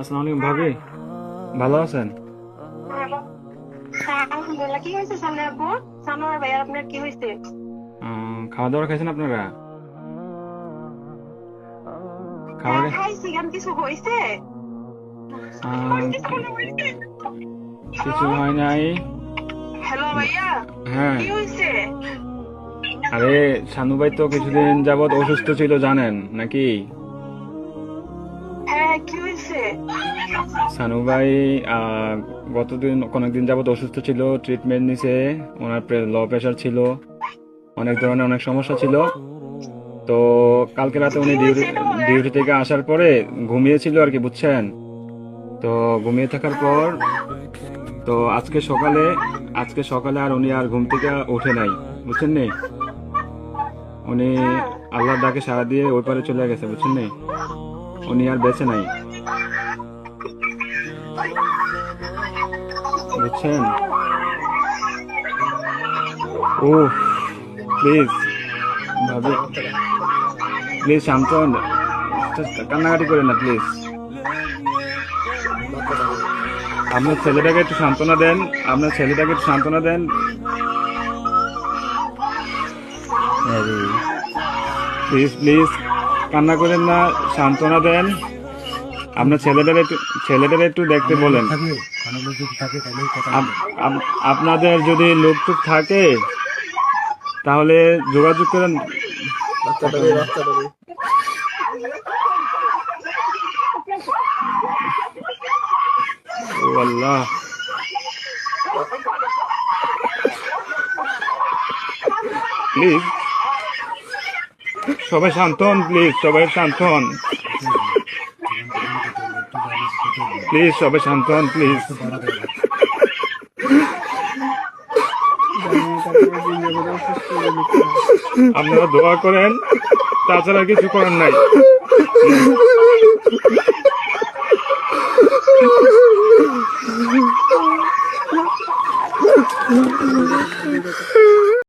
আসসালামু আলাইকুম ভাবি, ভালো আছেন? হ্যাঁ, আলহামদুলিল্লাহ। কি হয়েছে সামনে আপু? সানোয়ার ভাই, আর আপনার কি হয়েছে? খাওয়া দাওয়া খাইছেন আপনারা? খাবার হ্যাঁ, খাইছি। কেন, কিছু হয়েছে? কিছু মনে হয়েছে? কিছু হয় নাই। হ্যালো ভাইয়া, হ্যাঁ, কি হয়েছে? আরে শানু ভাই তো কিছুদিন যাবত অসুস্থ ছিল জানেন নাকি? হ্যাঁ, কি হয়েছে? শানু ভাই আহ, অনেকদিন যাবত অসুস্থ ছিল, ট্রিটমেন্ট নিছে। ওনার লো প্রেশার ছিল, অনেক ধরনের অনেক সমস্যা ছিল। তো কালকে রাতে কি উনি হয়েছে এটা বলেন। ডিউটি থেকে আসার পরে ঘুমিয়েছিল আর কি, বুঝছেন? তো ঘুমিয়ে থাকার হ্যাঁ। পর তো আজকে সকালে আর উনি আর ঘুম থেকে ওঠে নাই, বুঝছেন নি? উনি হ্যাঁ। আল্লাহর ডাকে সাড়া দিয়ে ওই পারে চলে গেছে, বুঝছেন নি? উনি আর বেঁচে নাই, বুঝছেন? ও প্লিজ ভাবি, প্লিজ শান্ত হন, কান্নাকাটি করেন না প্লিজ। আপনার ছেলেটাকে একটু সান্ত্বনা দেন, আপনার ছেলেটাকে একটু সান্ত্বনা দেন। প্লিজ প্লিজ কান্না করেন না, সান্ত্বনা দেন। আপনার ছেলেটার একটু দেখতে বলেন। আপনাদের যদি লোকটুক থাকে তাহলে যোগাযোগ করেন। ও আল্লাহ, প্লিজ সবাই শান্ত হন, প্লিজ সবাই শান্ত হন, প্লিজ সবাই শান্ত হন, প্লিজ। আপনারা দোয়া করেন, তাছাড়া কিছু করার নাই।